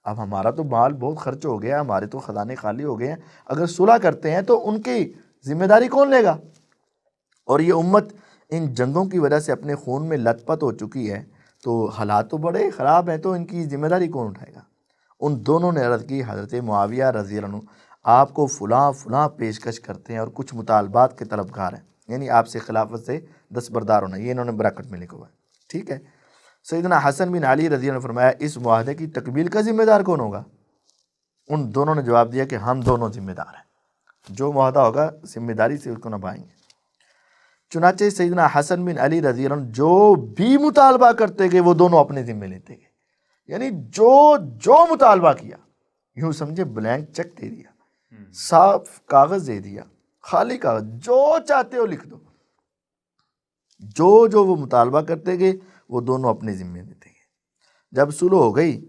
اب ہمارا تو مال بہت خرچ ہو گیا، ہمارے تو خزانے خالی ہو گئے ہیں، اگر صلح کرتے ہیں تو ان کی ذمہ داری کون لے گا؟ اور یہ امت ان جنگوں کی وجہ سے اپنے خون میں لت پت ہو چکی ہے، تو حالات تو بڑے خراب ہیں، تو ان کی ذمہ داری کون اٹھائے گا؟ ان دونوں نے عرض کی حضرت معاویہ رضی اللہ عنہ آپ کو فلاں فلاں پیشکش کرتے ہیں اور کچھ مطالبات کے طلبگار ہیں، یعنی آپ سے خلافت سے دستبردار ہونا، یہ انہوں نے براکٹ میں لکھا ہوا ہے، ٹھیک ہے۔ سیدنا حسن بن علی رضی اللہ عنہ نے فرمایا اس معاہدے کی تکمیل کا ذمہ دار کون ہوگا؟ ان دونوں نے جواب دیا کہ ہم دونوں ذمہ دار ہیں، جو معاہدہ ہوگا ذمہ داری سے اس کو نبھائیں گے۔ چنانچہ سیدنا حسن بن علی رضی اللہ عنہ جو بھی مطالبہ کرتے گئے وہ دونوں اپنے ذمہ لیتے گئے، یعنی جو مطالبہ کیا، یوں سمجھے بلینک چیک دے دیا، صاف کاغذ دے دیا، خالی کاغذ، جو چاہتے ہو لکھ دو، جو وہ مطالبہ کرتے گئے وہ دونوں اپنے ذمہ دیتے گئے۔ جب صلح ہو گئی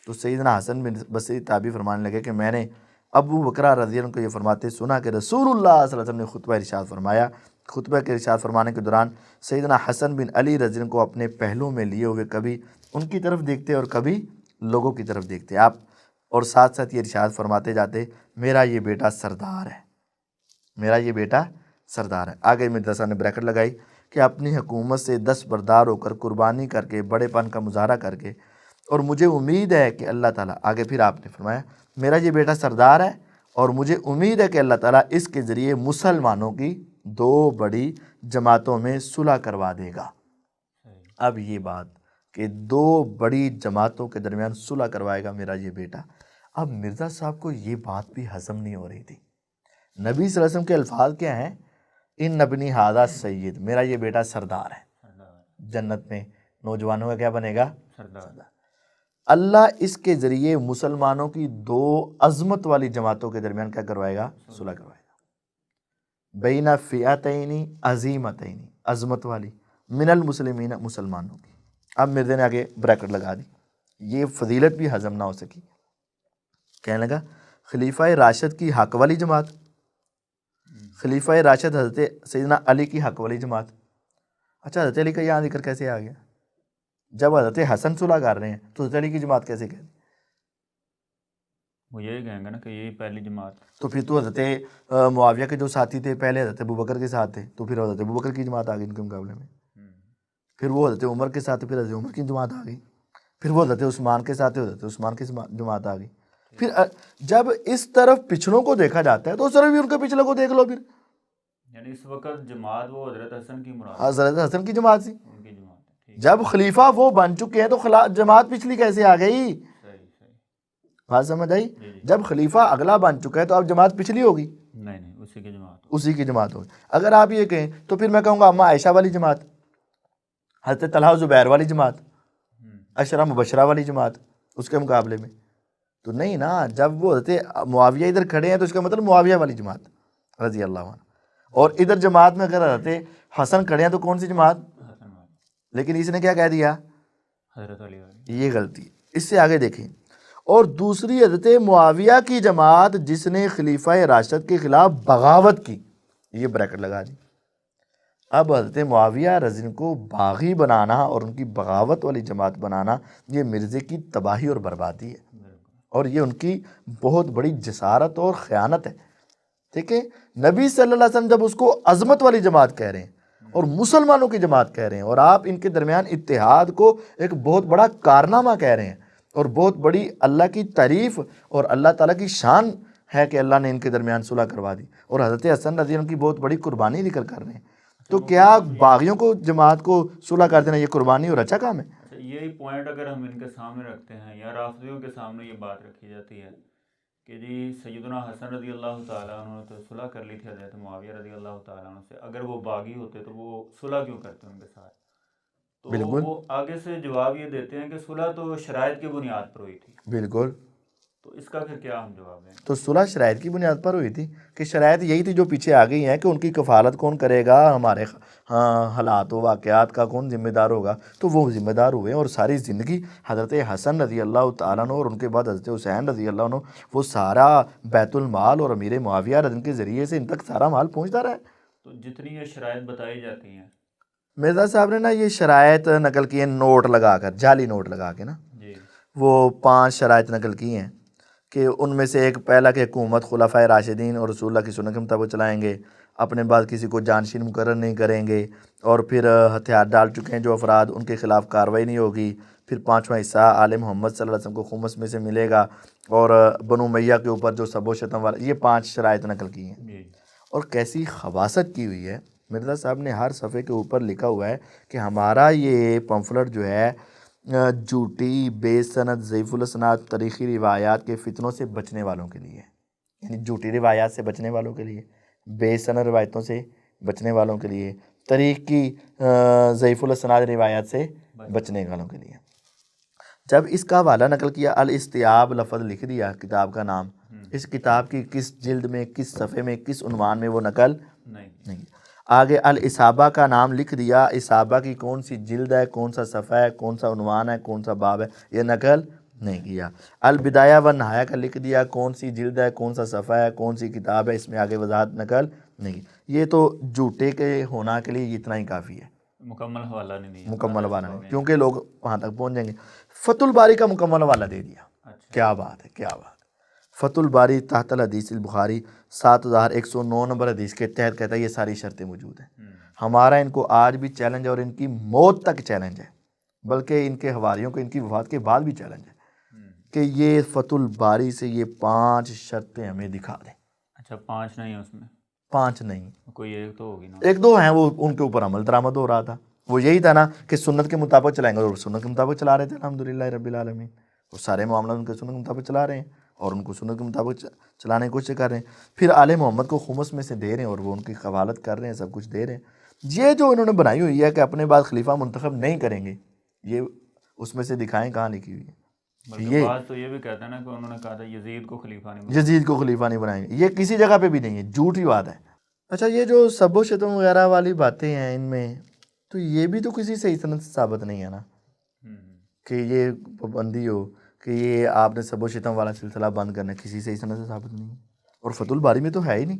تو سیدنا حسن بن بصری تابعی فرمانے لگے کہ میں نے ابو بکرہ رضی اللہ عنہ کو یہ فرماتے سنا کہ رسول اللہ صلی اللہ علیہ وسلم نے خطبہ ارشاد فرمایا۔ خطبہ کے ارشاد فرمانے کے دوران سیدنا حسن بن علی رضی اللہ عنہ کو اپنے پہلو میں لیے ہوئے کبھی ان کی طرف دیکھتے اور کبھی لوگوں کی طرف دیکھتے آپ، اور ساتھ ساتھ یہ ارشاد فرماتے جاتے میرا یہ بیٹا سردار ہے، میرا یہ بیٹا سردار ہے۔ آگے مرزا صاحب نے بریکٹ لگائی کہ اپنی حکومت سے دستبردار ہو کر قربانی کر کے بڑے پن کا مظاہرہ کر کے، اور مجھے امید ہے کہ اللہ تعالیٰ، آگے پھر آپ نے فرمایا میرا یہ بیٹا سردار ہے اور مجھے امید ہے کہ اللہ تعالیٰ اس کے ذریعے مسلمانوں کی 2 بڑی جماعتوں میں صلح کروا دے گا۔ اب یہ بات کہ 2 بڑی جماعتوں کے درمیان صلح کروائے گا میرا یہ بیٹا، اب مرزا صاحب کو یہ بات بھی ہضم نہیں ہو رہی تھی۔ نبی صلی اللہ علیہ وسلم کے الفاظ کیا ہیں؟ ان ابنی ھذا سید، میرا یہ بیٹا سردار ہے، جنت میں نوجوانوں کا کیا بنے گا؟ سردار۔ اللہ اس کے ذریعے مسلمانوں کی 2 عظمت والی جماعتوں کے درمیان کیا کروائے گا؟ صلح کروائے گا، بین فئتین عظیمتین، عظمت والی، من المسلمین، مسلمانوں کی۔ اب مرزا نے آگے بریکٹ لگا دی، یہ فضیلت بھی ہضم نہ ہو سکی، کہنے لگا خلیفہ راشد کی حق والی جماعت، خلیفہ راشد حضرت سیدنا علی کی حق والی جماعت۔ اچھا حضرت علی کا یہاں ذکر کیسے آ گیا؟ جب حضرت حسن صلح کر رہے ہیں تو حضرت علی کی جماعت کیسے کہہ دی؟ وہ یہی کہیں گے نا کہ یہی پہلی جماعت. تو پھر تو حضرت معاویہ کے جو ساتھی تھے پہلے حضرت ابوبکر کے ساتھ تھے، تو پھر حضرت ابوبکر کی جماعت آ گئی ان کے مقابلے میں. پھر وہ حضرت عمر کے ساتھ، پھر حضرت عمر کی جماعت آ گئی. پھر وہ حضرت عثمان کے ساتھ، حضرت عثمان کی جماعت آ گئی. پھر جب اس طرف پچھلوں کو دیکھا جاتا ہے تو اس طرف بھی ان کے پچھلوں کو دیکھ لو. پھر یعنی اس وقت جماعت وہ حضرت حسن کی مراد، حضرت حسن کی جماعت تھی. ان کی جماعت ہے. جب خلیفہ وہ بن چکے ہیں تو جماعت پچھلی کیسے آ گئی؟ صحیح. بات سمجھ آئی؟ جب خلیفہ اگلا بن چکا ہے تو اب جماعت پچھلی ہوگی؟ نہیں، اسی کی جماعت، اسی کی جماعت ہوگی. اگر آپ یہ کہیں تو پھر میں کہوں گا اماں عائشہ والی جماعت، حضرت طلحہ و زبیر والی جماعت، عشرہ مبشرہ والی جماعت اس کے مقابلے میں تو نہیں نا. جب وہ حضرت معاویہ ادھر کھڑے ہیں تو اس کا مطلب معاویہ والی جماعت رضی اللہ عنہ، اور ادھر جماعت میں اگر حضرت حسن کھڑے ہیں تو کون سی جماعت؟ لیکن اس نے کیا کہہ دیا؟ حضرت علی والی. یہ غلطی. اس سے آگے دیکھیں. اور دوسری حضرت معاویہ کی جماعت جس نے خلیفہ راشد کے خلاف بغاوت کی، یہ بریکٹ لگا دی. اب حضرت معاویہ رضی کو باغی بنانا اور ان کی بغاوت والی جماعت بنانا یہ مرزے کی تباہی اور بربادی ہے، اور یہ ان کی بہت بڑی جسارت اور خیانت ہے. ٹھیک ہے، نبی صلی اللہ علیہ وسلم جب اس کو عظمت والی جماعت کہہ رہے ہیں اور مسلمانوں کی جماعت کہہ رہے ہیں، اور آپ ان کے درمیان اتحاد کو ایک بہت بڑا کارنامہ کہہ رہے ہیں اور بہت بڑی اللہ کی تعریف اور اللہ تعالیٰ کی شان ہے کہ اللہ نے ان کے درمیان صلح کروا دی، اور حضرت حسن رضی اللہ عنہ کی بہت بڑی قربانی ذکر کر رہے ہیں، تو کیا باغیوں کو جماعت کو صلح کر دینا یہ قربانی اور اچھا کام ہے؟ یہی پوائنٹ اگر ہم ان کے سامنے رکھتے ہیں یا رافضیوں کے سامنے یہ بات رکھی جاتی ہے کہ جی سیدنا حسن رضی اللہ تعالیٰ عنہ نے تو صلح کر لی تھی حضرت معاویہ رضی اللہ تعالیٰ عنہ سے، اگر وہ باغی ہوتے تو وہ صلح کیوں کرتے ان کے ساتھ؟ تو بالکل وہ آگے سے جواب یہ دیتے ہیں کہ صلح تو شرائط کی بنیاد پر ہوئی تھی. بالکل. تو اس کا پھر کیا ہم جواب دیں؟ تو صلح شرائط کی بنیاد پر ہوئی تھی کہ شرائط یہی تھی جو پیچھے آ گئی ہیں کہ ان کی کفالت کون کرے گا، ہمارے حالات و واقعات کا کون ذمہ دار ہوگا، تو وہ ذمہ دار ہوئے اور ساری زندگی حضرت حسن رضی اللہ تعالیٰ عنہ اور ان کے بعد حضرت حسین رضی اللہ عنہ وہ سارا بیت المال اور امیر معاویہ رضی کے ذریعے سے ان تک سارا مال پہنچتا رہا ہے. تو جتنی یہ شرائط بتائی جاتی ہیں مرزا صاحب نے نا یہ شرائط نقل کی ہیں نوٹ لگا کر، جعلی نوٹ لگا کے نا، وہ 5 شرائط نقل کی ہیں کہ ان میں سے ایک پہلا کہ حکومت خلفائے راشدین اور رسول اللہ کی سنت کے مطابق چلائیں گے، اپنے بعد کسی کو جانشین مقرر نہیں کریں گے، اور پھر ہتھیار ڈال چکے ہیں جو افراد ان کے خلاف کارروائی نہیں ہوگی. پھر 5واں حصہ آل محمد صلی اللہ علیہ وسلم کو خمس میں سے ملے گا، اور بنو امیہ کے اوپر جو سب و شتم والا، یہ 5 شرائط نقل کی ہیں. اور کیسی خباثت کی ہوئی ہے، مرزا صاحب نے ہر صفحے کے اوپر لکھا ہوا ہے کہ ہمارا یہ پمفلٹ جو ہے جھوٹی بے سند ضعیف الاسناد تاریخی روایات کے فتنوں سے بچنے والوں کے لیے، یعنی جھوٹی روایات سے بچنے والوں کے لیے، بے سند روایتوں سے بچنے والوں کے لیے، تاریخ کی ضعیف الاسناد روایات سے بچنے والوں کے لیے. جب اس کا حوالہ نقل کیا، الاستیاب لفظ لکھ دیا کتاب کا نام، اس کتاب کی کس جلد میں، کس صفحے میں، کس عنوان میں وہ نقل نہیں. آگے الاصابہ کا نام لکھ دیا، اصابہ کی کون سی جلد ہے، کون سا صفحہ ہے، کون سا عنوان ہے، کون سا باب ہے، یہ نقل نہیں کیا. البدایہ و نہایہ کا لکھ دیا، کون سی جلد ہے، کون سا صفحہ ہے، کون سی کتاب ہے، اس میں آگے وضاحت نقل نہیں. یہ تو جھوٹے کے ہونا کے لیے اتنا ہی کافی ہے، مکمل حوالہ نہیں دیا، مکمل حوالہ نہیں، کیونکہ لوگ وہاں تک پہنچ جائیں گے. فتح الباری کا مکمل حوالہ دے دیا. کیا بات ہے، کیا بات ہے. فتح الباری تحت الحدیث البخاری 7109 نمبر حدیث کے تحت کہتا ہے یہ ساری شرطیں موجود ہیں. ہمارا ان کو آج بھی چیلنج ہے اور ان کی موت تک چیلنج ہے، بلکہ ان کے حواریوں کو ان کی وفات کے بعد بھی چیلنج ہے کہ یہ فتح الباری سے یہ 5 شرطیں ہمیں دکھا دیں. اچھا 5 نہیں اس میں؟ 5 نہیں، کوئی ایک تو ہوگی نا. 1-2 ہیں، وہ ان کے اوپر عمل درآمد ہو رہا تھا. وہ یہی تھا نا کہ سنت کے مطابق چلائیں گے، اور سنت کے مطابق چلا رہے تھے الحمدللہ رب العالمین. وہ سارے معاملات ان کے سنت کے مطابق چلا رہے ہیں اور ان کو سنت کے مطابق چلانے کی کوشش کر رہے ہیں. پھر آل محمد کو خمس میں سے دے رہے ہیں اور وہ ان کی قوالت کر رہے ہیں، سب کچھ دے رہے ہیں. یہ جو انہوں نے بنائی ہوئی ہے کہ اپنے بعد خلیفہ منتخب نہیں کریں گے، یہ اس میں سے دکھائیں کہاں لکھی ہوئی ہے. یہ بات تو یہ بھی کہتے ہیں نا کہ انہوں نے کہا تھا یزید کو خلیفہ نہیں بنائیں گے. یزید کو خلیفہ نہیں بنائیں گے، یہ کسی جگہ پہ بھی نہیں ہے، جھوٹی بات ہے. اچھا یہ جو سب و شتم وغیرہ والی باتیں ہیں ان میں، تو یہ بھی تو کسی صحیح سند سے ثابت نہیں ہے نا کہ یہ پابندی ہو کہ یہ آپ نے سب و شتم والا سلسلہ بند کرنا، کسی صحیح سند سے ثابت نہیں ہے، اور فتح الباری میں تو ہے ہی نہیں.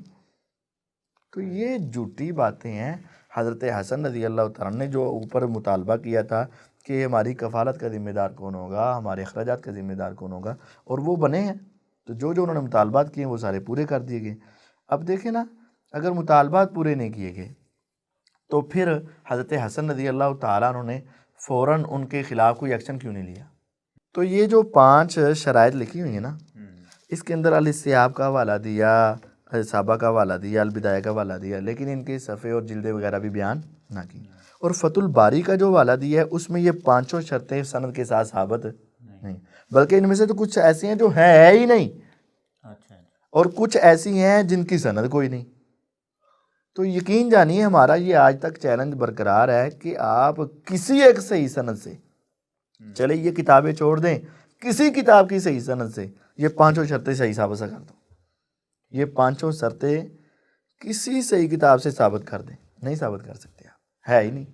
تو یہ جھوٹی باتیں ہیں. حضرت حسن رضی اللہ تعالیٰ نے جو اوپر مطالبہ کیا تھا کہ ہماری کفالت کا ذمہ دار کون ہوگا، ہمارے اخراجات کا ذمہ دار کون ہوگا، اور وہ بنے ہیں. تو جو انہوں نے مطالبات کیے وہ سارے پورے کر دیے گئے۔ اب دیکھیں نا، اگر مطالبات پورے نہیں کیے گئے تو پھر حضرت حسن رضی اللہ تعالیٰ عنہ نے فوراً ان کے خلاف کوئی ایکشن کیوں نہیں لیا؟ تو یہ جو 5 شرائط لکھی ہوئی ہیں نا، اس کے اندر الاستیاب کا حوالہ دیا، اصابہ کا حوالہ دیا، البدایہ کا حوالہ دیا، لیکن ان کے صفحے اور جلدیں وغیرہ بھی بیان نہ کی۔ اور فتح الباری کا جو حوالہ دیا ہے اس میں یہ 5 شرطیں سند کے ساتھ ثابت نہیں، بلکہ ان میں سے تو کچھ ایسی ہیں جو ہے ہی نہیں، اور کچھ ایسی ہیں جن کی سند کوئی نہیں۔ تو یقین جانیے ہمارا یہ آج تک چیلنج برقرار ہے کہ آپ کسی ایک صحیح سند سے، چلے یہ کتابیں چھوڑ دیں، کسی کتاب کی صحیح سند سے یہ 5 شرطیں صحیح ثابت کر دو، یہ 5 شرطیں کسی صحیح کتاب سے ثابت کر دیں، نہیں ثابت کر سکتے آپ، ہے ہی نہیں۔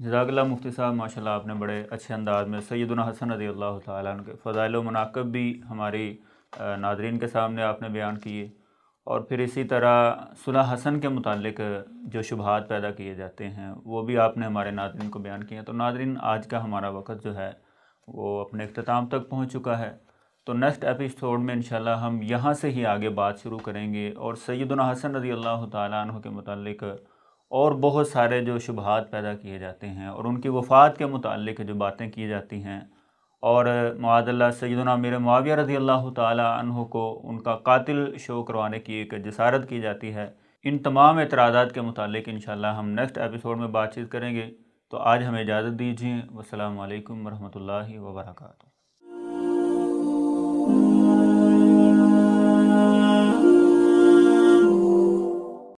جزاک اللہ مفتی صاحب، ماشاءاللہ آپ نے بڑے اچھے انداز میں سیدنا حسن رضی اللہ تعالیٰ عنہ کے فضائل و مناقب بھی ہماری ناظرین کے سامنے آپ نے بیان کیے، اور پھر اسی طرح صلح حسن کے متعلق جو شبہات پیدا کیے جاتے ہیں وہ بھی آپ نے ہمارے ناظرین کو بیان کیے ہیں۔ تو ناظرین، آج کا ہمارا وقت جو ہے وہ اپنے اختتام تک پہنچ چکا ہے، تو نیکسٹ ایپیسوڈ میں انشاءاللہ ہم یہاں سے ہی آگے بات شروع کریں گے، اور سیدنا حسن رضی اللہ تعالیٰ عنہ کے متعلق اور بہت سارے جو شبہات پیدا کیے جاتے ہیں اور ان کی وفات کے متعلق جو باتیں کی جاتی ہیں، اور معاذ اللہ سیدنا امیر معاویہ رضی اللہ تعالیٰ عنہ کو ان کا قاتل شو کروانے کی ایک جسارت کی جاتی ہے، ان تمام اعتراضات کے متعلق انشاءاللہ ہم نیکسٹ ایپیسوڈ میں بات چیت کریں گے۔ تو آج ہمیں اجازت دیجیے، والسلام علیکم ورحمۃ اللہ وبرکاتہ۔